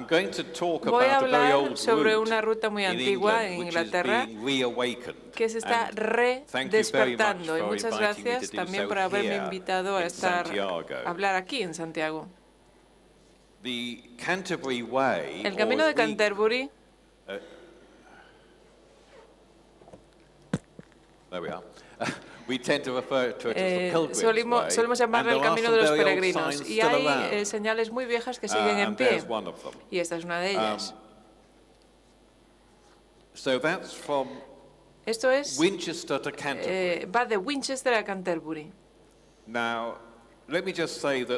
Voy a hablar sobre una ruta muy antigua en Inglaterra que se está redespertando. Y muchas gracias también por haberme invitado a hablar aquí en Santiago. El camino de Canterbury solemos llamarle el camino de los peregrinos, y hay señales muy viejas que siguen en pie, y esta es una de ellas. Esto es, va de Winchester a Canterbury.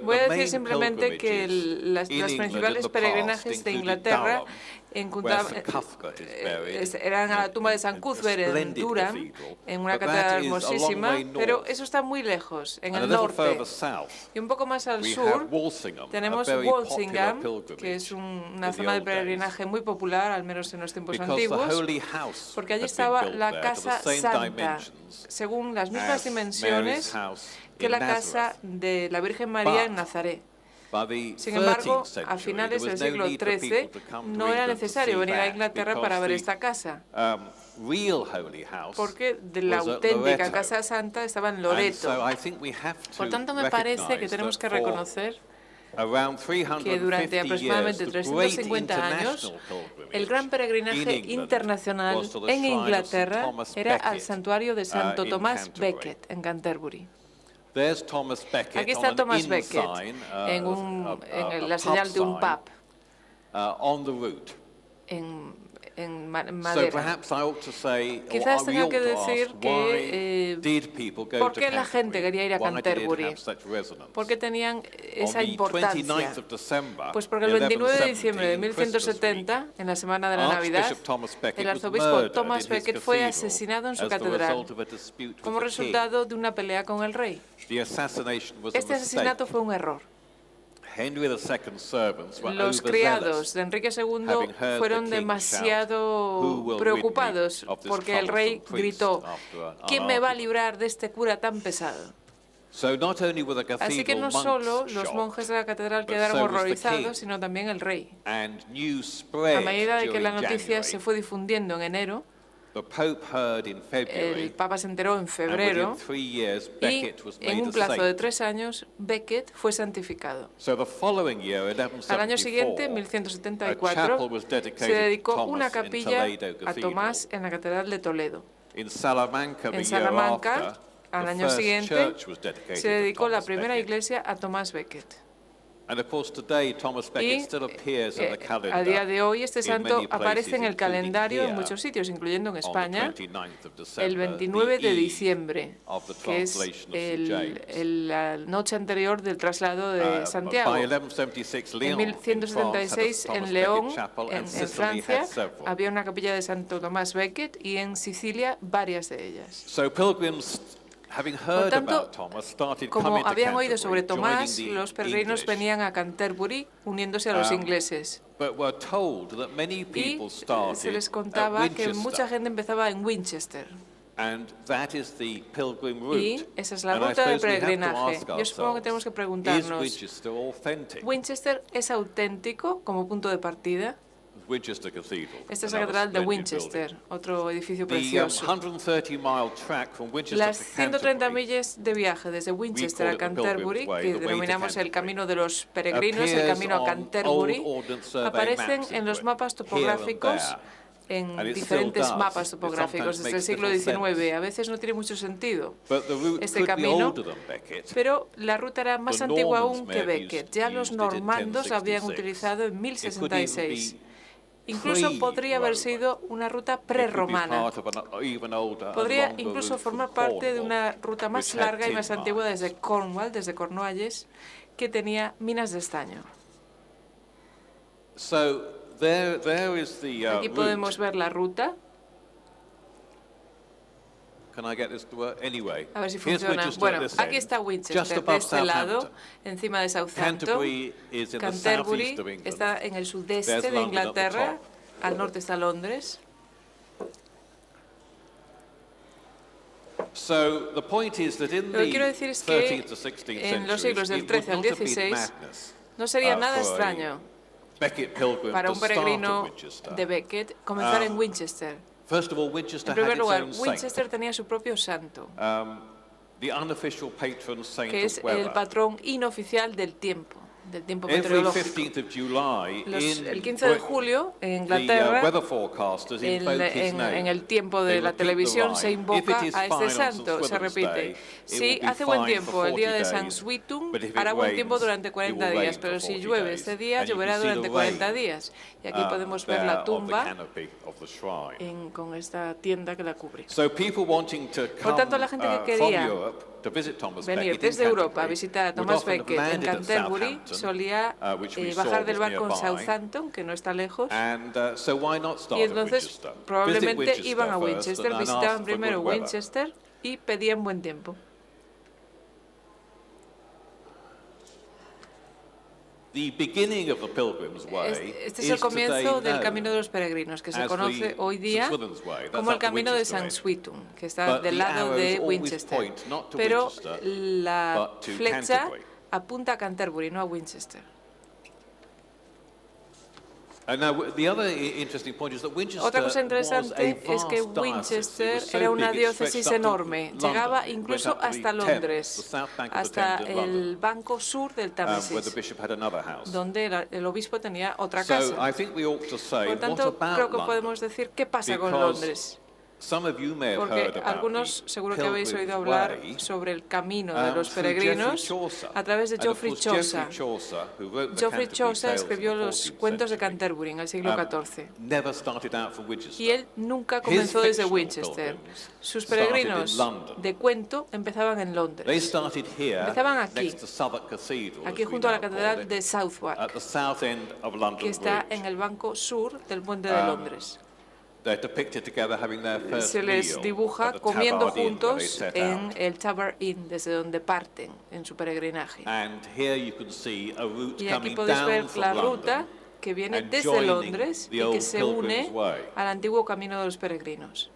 Voy a decir simplemente que los principales peregrinajes de Inglaterra eran a la tumba de San Cuthbert en Durham, en una catedral hermosísima, pero eso está muy lejos, en el norte. Y un poco más al sur tenemos Walsingham, que es una zona de peregrinaje muy popular, al menos en los tiempos antiguos, porque allí estaba la Casa Santa, según las mismas dimensiones que la casa de la Virgen María en Nazaret. Sin embargo, a finales del siglo XIII no era necesario venir a Inglaterra para ver esta casa, porque la auténtica Casa Santa estaba en Loreto. Por tanto, me parece que tenemos que reconocer que durante aproximadamente 350 años, el gran peregrinaje internacional en Inglaterra era al santuario de Santo Tomás Becket en Canterbury. Aquí está Thomas Becket en la señal de un pub en madera. Quizás tenga que decir por qué la gente quería ir a Canterbury, por qué tenían esa importancia. Pues porque el 29 de diciembre de 1170, en la semana de la Navidad, el arzobispo Thomas Becket fue asesinado en su catedral como resultado de una pelea con el rey. Este asesinato fue un error. Los criados de Enrique II fueron demasiado preocupados porque el rey gritó: ¿quién me va a librar de este cura tan pesado? Así que no solo los monjes de la catedral quedaron horrorizados, sino también el rey. A medida de que la noticia se fue difundiendo en enero, el Papa se enteró en febrero y en un plazo de 3 años Becket fue santificado. Al añño siguiente, en 1174, se dedicó una capilla a Tomás en la Catedral de Toledo. En Salamanca, al año siguiente, se dedicó la primera iglesia a Tomás Becket. Y a día de hoy este santo aparece en el calendario en muchos sitios, incluyendo en España, el 29 de diciembre, que es la noche anterior del traslado de Santiago. En 1176, en León, en Francia, había una capilla de Santo Tomás Becket, y en Sicilia varias de ellas. Por tanto, como habían oído sobre Tomás, los peregrinos venían a Canterbury uniéndose a los ingleses. Y se les contaba que mucha gente empezaba en Winchester. Y esa es la ruta de peregrinaje. Yo supongo que tenemos que preguntarnos, ¿Winchester es auténtico como punto de partida? Esta es la catedral de Winchester, otro edificio precioso. Las 130 millas de viaje desde Winchester a Canterbury, que denominamos el camino de los peregrinos, el camino a Canterbury, aparecen en los mapas topográficos, en diferentes mapas topográficos desde el siglo XIX. A veces no tiene mucho sentido este camino, pero la ruta era más antigua aún que Becket. Ya los normandos la habían utilizado en 1066. Incluso podría haber sido una ruta prerromana. Podría incluso formar parte de una ruta más larga y más antigua desde Cornwall, desde Cornualles, que tenía minas de estaño. Aquí podemos ver la ruta. A ver si funciona. Bueno, aquí está Winchester, de este lado, encima de Southampton. Canterbury está en el sudeste de Inglaterra, al norte está Londres. Lo que quiero decir es que en los siglos del XIII al XVI no sería nada extraño para un peregrino de Becket comenzar en Winchester. En primer lugar, Winchester tenía su propio santo, que es el patrón inoficial del tiempo meteorológico. El 15 de julio, en Inglaterra, en el tiempo de la televisión, se invoca a este santo, se repite. Si hace buen tiempo el día de San Swithun, hará buen tiempo durante 40 días, pero si llueve este día, lloverá durante 40 días. Y aquí podemos ver la tumba con esta tienda que la cubre. Por tanto, la gente que quería venir desde Europa a visitar a Thomas Becket en Canterbury solía bajar del barco en Southampton, que no está lejos, y entonces probablemente iban a Winchester, visitaban primero Winchester y pedían buen tiempo. Este es el comienzo del Camino de los Peregrinos, que se conoce hoy día como el Camino de San Swithun, que está del lado de Winchester. Pero la flecha apunta a Canterbury, no a Winchester. Otra cosa interesante es que Winchester era una diócesis enorme, llegaba incluso hasta Londres, hasta el banco sur del Támesis, donde el obispo tenía otra casa. Por tanto, creo que podemos decir qué pasa con Londres. Porque algunos seguro que habéis oído hablar sobre el camino de los peregrinos a través de Geoffrey Chaucer. Geoffrey Chaucer escribió los cuentos de Canterbury en el siglo XIV. Y él nunca comenzó desde Winchester. Sus peregrinos de cuento empezaban en Londres. Empezaban aquí junto a la catedral de Southwark, que está en el banco sur del puente de Londres. Se les dibuja comiendo juntos en el Tabard Inn, desde donde parten en su peregrinaje. Y aquí podéis ver la ruta que viene desde Londres y que se une al antiguo camino de los peregrinos.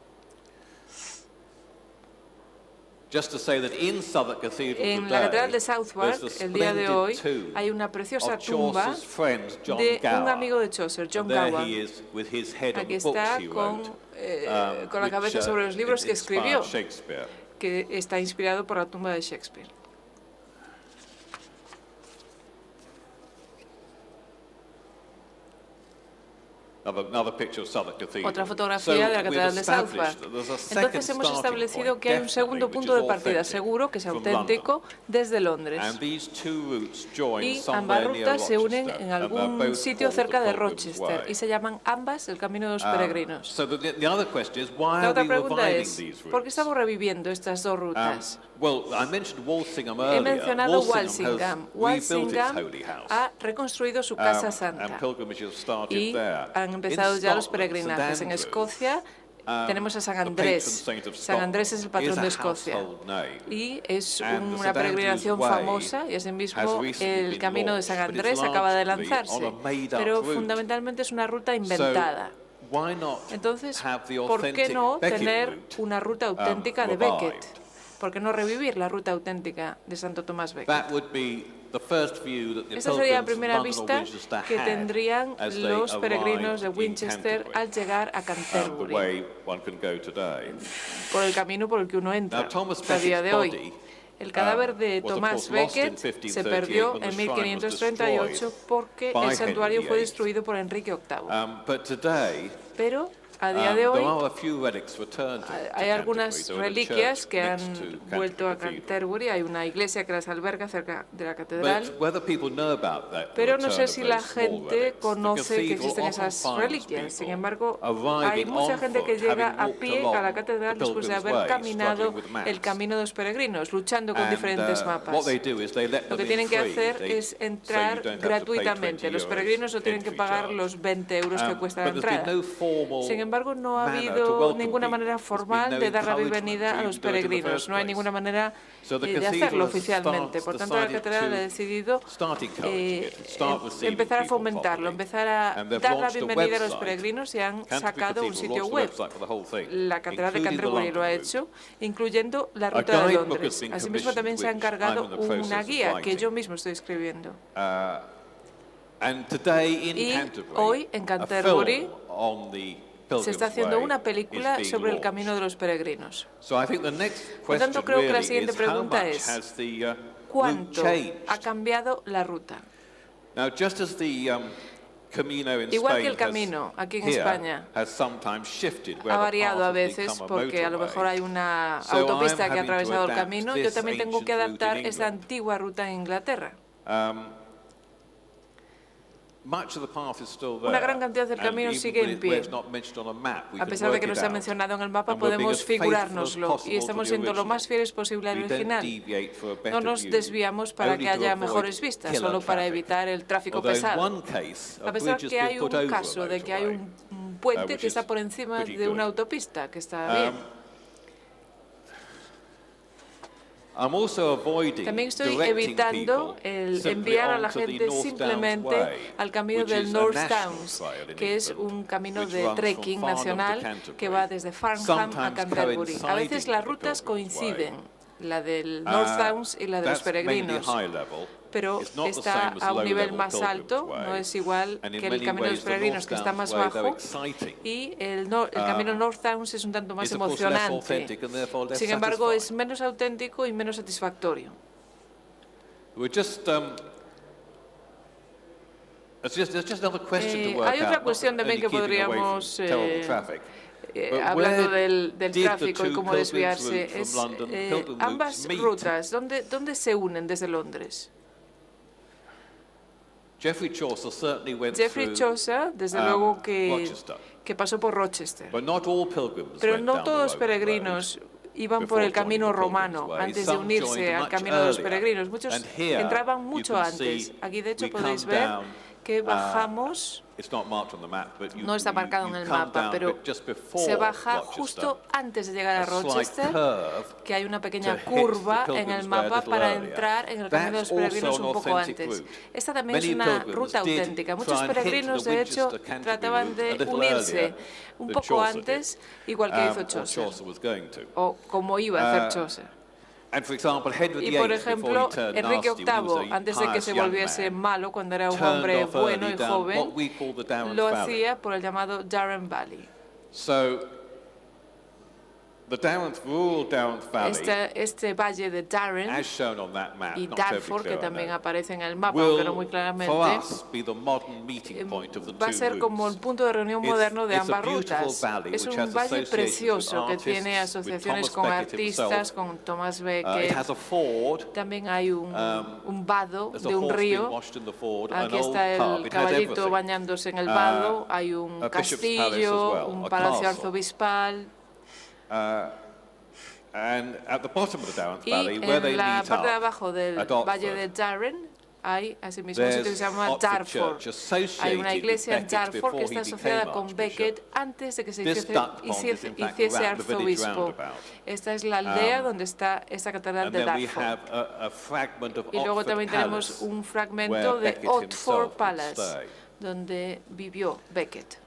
En la catedral de Southwark, el día de hoy, hay una preciosa tumba de un amigo de Chaucer, John Gower. Aquí está con la cabeza sobre los libros que escribió, que está inspirado por la tumba de Shakespeare. Otra fotografía de la catedral de Southwark. Entonces hemos establecido que hay un segundo punto de partida seguro, que es auténtico, desde Londres. Y ambas rutas se unen en algún sitio cerca de Rochester y se llaman ambas el Camino de los Peregrinos. La otra pregunta es, ¿por qué estamos reviviendo estas dos rutas? He mencionado Walsingham. Walsingham ha reconstruido su casa santa y han empezado ya los peregrinajes. En Escocia tenemos a San Andrés. San Andrés es el patrón de Escocia y es una peregrinación famosa, y asimismo el camino de San Andrés acaba de lanzarse, pero fundamentalmente es una ruta inventada. Entonces, ¿por qué no tener una ruta auténtica de Becket? ¿Por qué no revivir la ruta auténtica de Santo Tomás Becket? Esa sería la primera vista que tendrían los peregrinos de Winchester al llegar a Canterbury, por el camino por el que uno entra a día de hoy. El cadáver de Tomás Becket se perdió en 1538 porque el santuario fue destruido por Enrique VIII. Pero a día de hoy hay algunas reliquias que han vuelto a Canterbury. Hay una iglesia que las alberga cerca de la catedral, pero no sé si la gente conoce que existen esas reliquias. Sin embargo, hay mucha gente que llega a pie a la catedral después de haber caminado el camino de los peregrinos, luchando con diferentes mapas. Lo que tienen que hacer es entrar gratuitamente. Los peregrinos no tienen que pagar los 20 euros que cuesta la entrada. Sin embargo, no ha habido ninguna manera formal de dar la bienvenida a los peregrinos. No hay ninguna manera de hacerlo oficialmente. Por tanto, la catedral ha decidido empezar a fomentarlo, empezar a dar la bienvenida a los peregrinos, y han sacado un sitio web. La catedral de Canterbury lo ha hecho, incluyendo la ruta de Londres. Asimismo, también se ha encargado una guía que yo mismo estoy escribiendo. Y hoy en Canterbury se está haciendo una película sobre el camino de los peregrinos. Por tanto, creo que la siguiente pregunta es, ¿cuánto ha cambiado la ruta? Igual que el camino aquí en España ha variado a veces porque a lo mejor hay una autopista que ha atravesado el camino, yo también tengo que adaptar esa antigua ruta en Inglaterra. Una gran cantidad del camino sigue en pie. A pesar de que no se ha mencionado en el mapa, podemos figurárnoslo y estamos siendo lo más fieles posible al original. No nos desviamos para que haya mejores vistas, solo para evitar el tráfico pesado. A pesar de que hay un caso de que hay un puente que está por encima de una autopista, que está bien. También estoy evitando el enviar a la gente simplemente al camino del North Downs, que es un camino de trekking nacional que va desde Farnham a Canterbury. A veces las rutas coinciden, la del North Downs y la de los peregrinos, pero está a un nivel más alto, no es igual que el camino de los peregrinos, que está más bajo, y el camino North Downs es un tanto más emocionante. Sin embargo, es menos auténtico y menos satisfactorio. Hay otra cuestión también que podríamos... hablando del tráfico y cómo desviarse, ambas rutas, ¿dónde se unen desde Londres? Geoffrey Chaucer, desde luego que pasó por Rochester, pero no todos los peregrinos iban por el camino romano antes de unirse al camino de los peregrinos. Muchos entraban mucho antes. Aquí, de hecho, podéis ver que bajamos, no está marcado en el mapa, pero se baja justo antes de llegar a Rochester, que hay una pequeña curva en el mapa para entrar en el camino de los peregrinos un poco antes. Esta también es una ruta auténtica. Muchos peregrinos, de hecho, trataban de unirse un poco antes, igual que hizo Chaucer, o como iba a hacer Chaucer. Y, por ejemplo, Enrique VIII, antes de que se volviese malo, cuando era un hombre bueno y joven, lo hacía por el llamado Darren Valley. Este valle de Darren y Dartford, que también aparece en el mapa, aunque no muy claramente, va a ser como el punto de reunión moderno de ambas rutas. Es un valle precioso que tiene asociaciones con artistas, con Thomas Becket. También hay un vado de un río. Aquí está el caballito bañándose en el vado. Hay un castillo, un palacio arzobispal. Y en la parte de abajo del valle de Darren hay asimismo un sitio que se llama Dartford. Hay una iglesia en Dartford que está asociada con Becket antes de que se hiciese arzobispo. Esta es la aldea donde está esta catedral de Dartford. Y luego también tenemos un fragmento de Otford Palace, donde vivió Becket.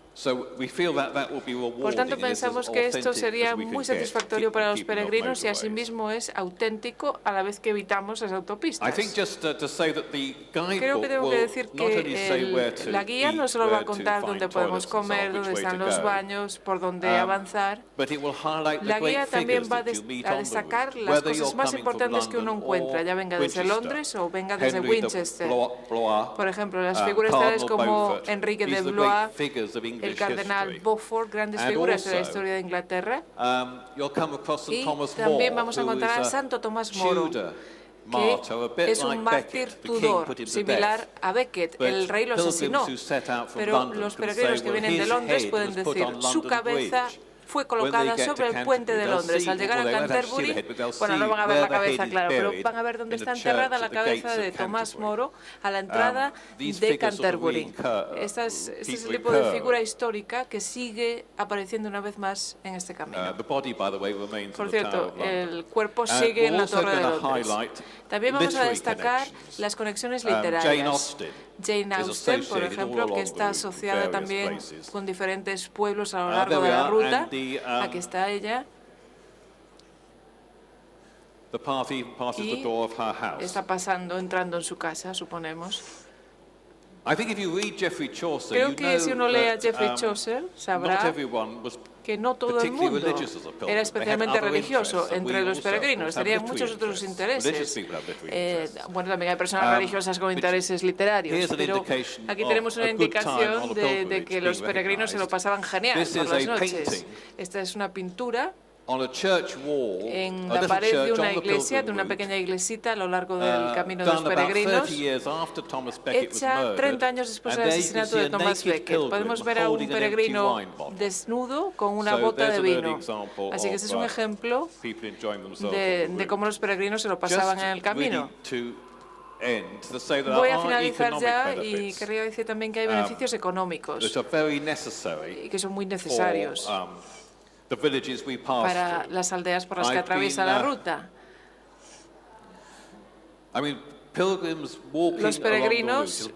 Por tanto, pensamos que esto sería muy satisfactorio para los peregrinos y asimismo es auténtico a la vez que evitamos las autopistas. Creo que tengo que decir que la guía no solo va a contar dónde podemos comer, dónde están los baños, por dónde avanzar. La guía también va a destacar las cosas más importantes que uno encuentra, ya venga desde Londres o venga desde Winchester. Por ejemplo, las figuras tales como Enrique de Blois, el cardenal Beaufort, grandes figuras de la historia de Inglaterra. Y también vamos a encontrar a Santo Tomás Moro, que es un mártir Tudor, similar a Becket. El rey lo asesinó, pero los peregrinos que vienen de Londres pueden decir su cabeza fue colocada sobre el puente de Londres. Al llegar a Canterbury, bueno, no van a ver la cabeza, claro, pero van a ver dónde está enterrada la cabeza de Tomás Moro a la entrada de Canterbury. Este es el tipo de figura histórica que sigue apareciendo una vez más en este camino. Por cierto, el cuerpo sigue en la Torre de Londres. También vamos a destacar las conexiones literarias. Jane Austen, por ejemplo, que está asociada también con diferentes pueblos a lo largo de la ruta. Aquí está ella. Y está pasando, entrando en su casa, suponemos. Creo que si uno lee a Geoffrey Chaucer, sabrá que no todo el mundo era especialmente religioso entre los peregrinos, tenían muchos otros intereses. Bueno, también hay personas religiosas con intereses literarios, pero aquí tenemos una indicación de que los peregrinos se lo pasaban genial por las noches. Esta es una pintura en la pared de una iglesia, de una pequeña iglesita a lo largo del camino de los peregrinos, hecha 30 años después del asesinato de Thomas Becket. Podemos ver a un peregrino desnudo con una bota de vino. Así que ese es un ejemplo de cómo los peregrinos se lo pasaban en el camino. Voy a finalizar ya y querría decir también que hay beneficios económicos y que son muy necesarios para las aldeas por las que atraviesa la ruta. Los peregrinos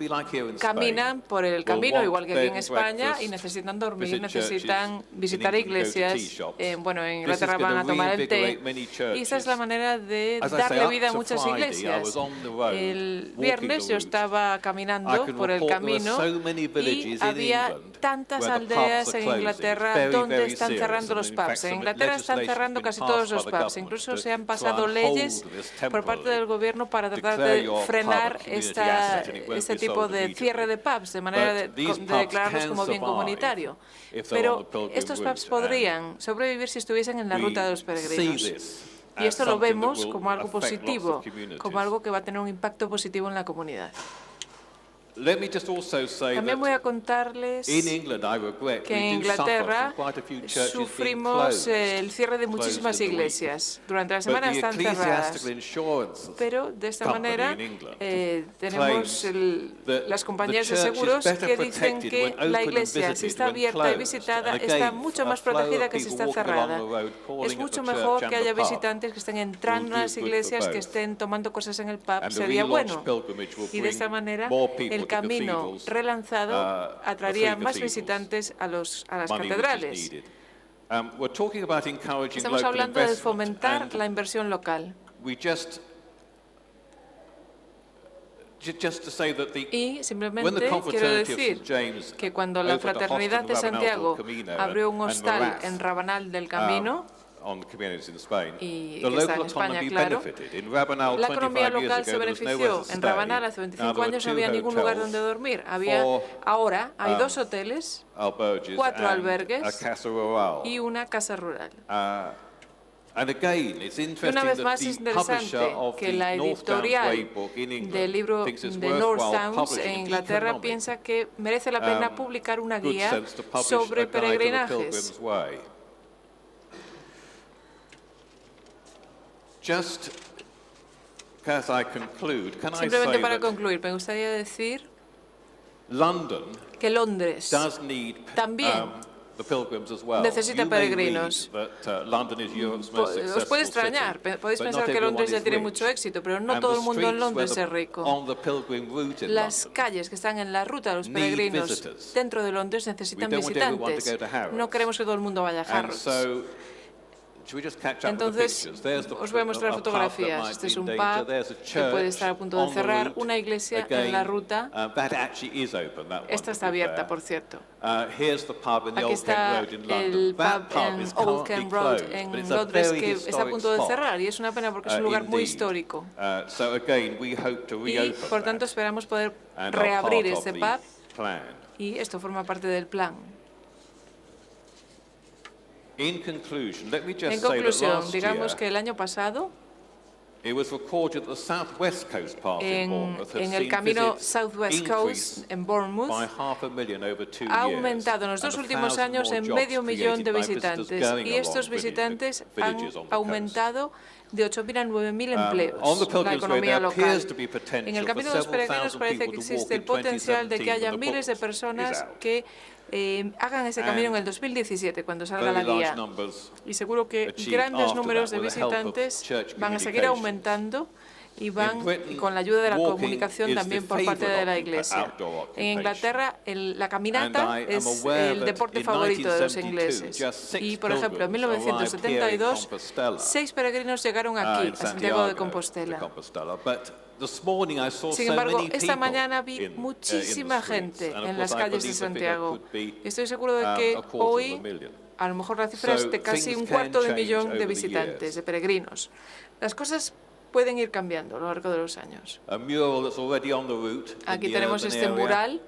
caminan por el camino, igual que aquí en España, y necesitan dormir, necesitan visitar iglesias. Bueno, en Inglaterra van a tomar el té. Y esa es la manera de darle vida a muchas iglesias. El viernes yo estaba caminando por el camino y había tantas aldeas en Inglaterra donde están cerrando los pubs. En Inglaterra están cerrando casi todos los pubs. Incluso se han pasado leyes por parte del gobierno para tratar de frenar este tipo de cierre de pubs, de manera de declararlos como bien comunitario. Pero estos pubs podrían sobrevivir si estuviesen en la ruta de los peregrinos. Y esto lo vemos como algo positivo, como algo que va a tener un impacto positivo en la comunidad. También voy a contarles que en Inglaterra sufrimos el cierre de muchísimas iglesias. Durante la semana están cerradas, pero de esta manera tenemos las compañías de seguros que dicen que la iglesia, si está abierta y visitada, está mucho más protegida que si está cerrada. Es mucho mejor que haya visitantes que estén entrando a las iglesias, que estén tomando cosas en el pub, sería bueno. Y de esta manera el camino relanzado atraería más visitantes a las catedrales. Estamos hablando de fomentar la inversión local. Y simplemente quiero decir que cuando la Fraternidad de Santiago abrió un hostal en Rabanal del Camino, y que está en España, claro, la economía local se benefició. En Rabanal hace 25 años no había ningún lugar donde dormir. Ahora hay 2 hoteles, 4 albergues y una casa rural. Y una vez más es interesante que la editorial del libro de North Downs en Inglaterra piensa que merece la pena publicar una guía sobre peregrinajes. Simplemente para concluir, me gustaría decir que Londres también necesita peregrinos. Os puede extrañar, podéis pensar que Londres ya tiene mucho éxito, pero no todo el mundo en Londres es rico. Las calles que están en la ruta de los peregrinos dentro de Londres necesitan visitantes. No queremos que todo el mundo vaya a Harrods. Entonces, os voy a mostrar fotografías. Este es un pub que puede estar a punto de cerrar, una iglesia en la ruta. Esta está abierta, por cierto. Aquí está el pub en Old Kent Road, en Londres, que está a punto de cerrar, y es una pena porque es un lugar muy histórico. Y, por tanto, esperamos poder reabrir este pub, y esto forma parte del plan. En conclusión, digamos que el año pasado, en el camino Southwest Coast, en Bournemouth, ha aumentado en los 2 últimos años en 500.000 de visitantes, y estos visitantes han aumentado de 8.000 a 9.000 empleos la economía local. En el camino de los peregrinos parece que existe el potencial de que haya miles de personas que hagan ese camino en el 2017, cuando salga la guía. Y seguro que grandes números de visitantes van a seguir aumentando y con la ayuda de la comunicación también por parte de la Iglesia. En Inglaterra, la caminata es el deporte favorito de los ingleses. Y, por ejemplo, en 1972, 6 peregrinos llegaron aquí, a Santiago de Compostela. Sin embargo, esta mañana vi muchísima gente en las calles de Santiago. Y estoy seguro de que hoy a lo mejor la cifra es de casi 250.000 de visitantes, de peregrinos. Las cosas pueden ir cambiando a lo largo de los años. Aquí tenemos este mural,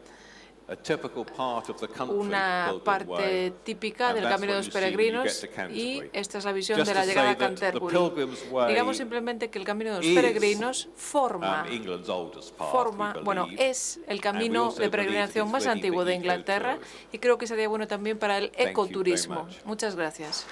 una parte típica del Camino de los Peregrinos, y esta es la visión de la llegada a Canterbury. Digamos simplemente que el Camino de los Peregrinos es el camino de peregrinación más antiguo de Inglaterra, y creo que sería bueno también para el ecoturismo. Muchas gracias.